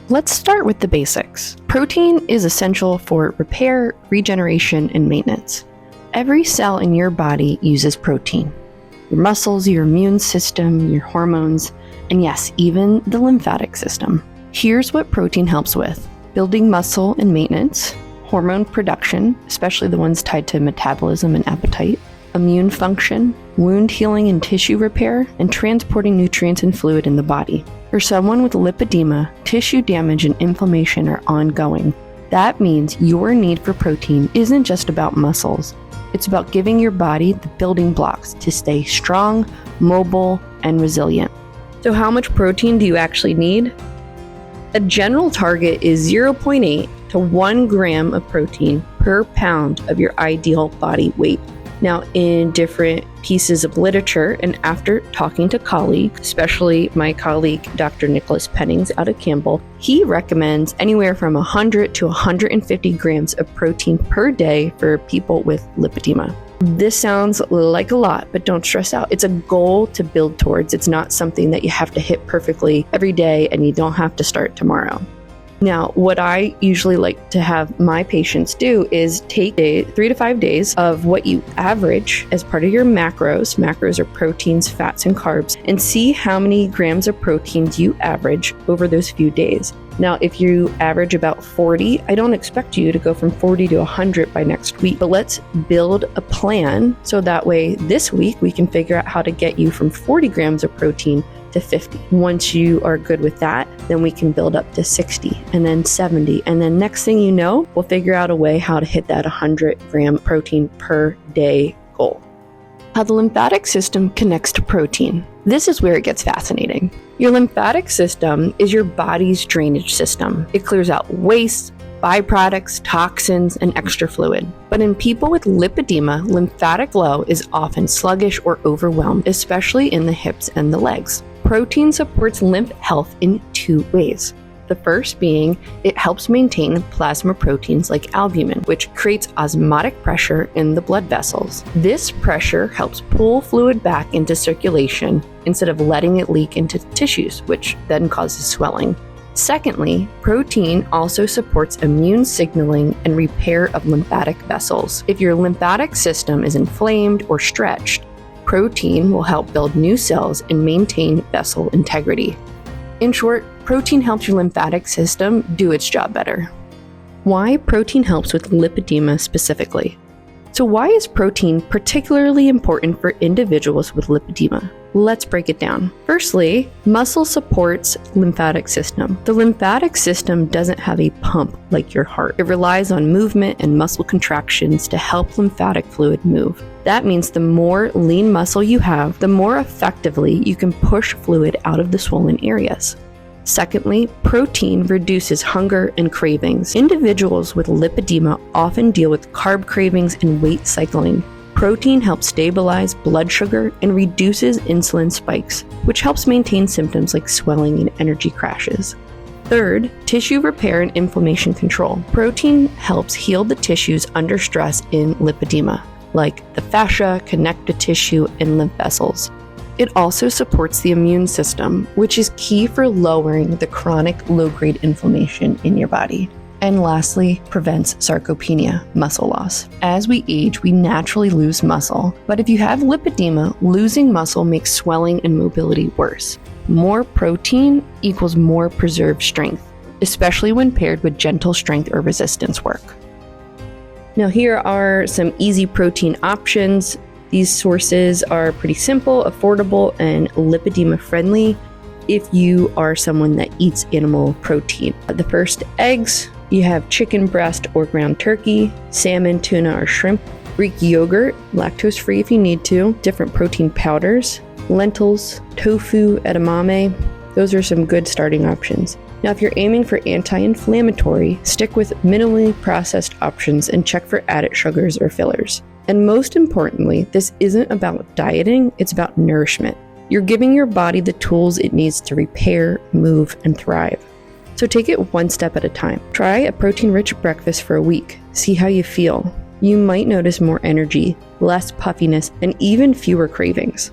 Let's start with the basics. Protein is essential for repair, regeneration, and maintenance. Every cell in your body uses protein. Your muscles, your immune system, your hormones, and yes, even the lymphatic system. Here's what protein helps with: building muscle and maintenance, hormone production, especially the ones tied to metabolism and appetite, immune function, wound healing and tissue repair, and transporting nutrients and fluid in the body. For someone with lipedema, tissue damage and inflammation are ongoing. That means your need for protein isn't just about muscles. It's about giving your body the building blocks to stay strong, mobile, and resilient. So how much protein do you actually need? A general target is 0.8 to 1 gram of protein per pound of your ideal body weight. Now, in different pieces of literature and after talking to colleagues, especially my colleague, Dr. Nicholas Pennings out of Campbell, he recommends anywhere from 100 to 150 grams of protein per day for people with lipedema. This sounds like a lot, but don't stress out. It's a goal to build towards. It's not something that you have to hit perfectly every day and you don't have to start tomorrow. Now, what I usually like to have my patients do is take 3 to 5 days of what you average as part of your macros. Macros are proteins, fats, and carbs, and see how many grams of proteins you average over those few days. Now, if you average about 40, I don't expect you to go from 40 to 100 by next week, but let's build a plan so that way this week we can figure out how to get you from 40 grams of protein to 50. Once you are good with that, then we can build up to 60 and then 70. And then next thing you know, we'll figure out a way how to hit that 100 gram protein per day goal. How the lymphatic system connects to protein. This is where it gets fascinating. Your lymphatic system is your body's drainage system. It clears out waste, byproducts, toxins, and extra fluid. But in people with lipedema, lymphatic flow is often sluggish or overwhelmed, especially in the hips and the legs. Protein supports lymph health in 2 ways. The first being it helps maintain plasma proteins like albumin, which creates osmotic pressure in the blood vessels. This pressure helps pull fluid back into circulation instead of letting it leak into tissues, which then causes swelling. Secondly, protein also supports immune signaling and repair of lymphatic vessels. If your lymphatic system is inflamed or stretched, protein will help build new cells and maintain vessel integrity. In short, protein helps your lymphatic system do its job better. Why protein helps with lipedema specifically? So why is protein particularly important for individuals with lipedema? Let's break it down. Firstly, muscle supports lymphatic system. The lymphatic system doesn't have a pump like your heart. It relies on movement and muscle contractions to help lymphatic fluid move. That means the more lean muscle you have, the more effectively you can push fluid out of the swollen areas. Secondly, protein reduces hunger and cravings. Individuals with lipedema often deal with carb cravings and weight cycling. Protein helps stabilize blood sugar and reduces insulin spikes, which helps maintain symptoms like swelling and energy crashes. Third, tissue repair and inflammation control. Protein helps heal the tissues under stress in lipedema, like the fascia, connective tissue, and lymph vessels. It also supports the immune system, which is key for lowering the chronic low-grade inflammation in your body. And lastly, prevents sarcopenia, muscle loss. As we age, we naturally lose muscle, but if you have lipedema, losing muscle makes swelling and mobility worse. More protein equals more preserved strength, especially when paired with gentle strength or resistance work. Now here are some easy protein options. These sources are pretty simple, affordable, and lipedema friendly if you are someone that eats animal protein. The first, eggs. You have chicken breast or ground turkey, salmon, tuna, or shrimp, Greek yogurt, lactose free if you need to, different protein powders, lentils, tofu, edamame. Those are some good starting options. Now, if you're aiming for anti-inflammatory, stick with minimally processed options and check for added sugars or fillers. And most importantly, this isn't about dieting, it's about nourishment. You're giving your body the tools it needs to repair, move, and thrive. So take it one step at a time. Try a protein-rich breakfast for a week. See how you feel. You might notice more energy, less puffiness, and even fewer cravings.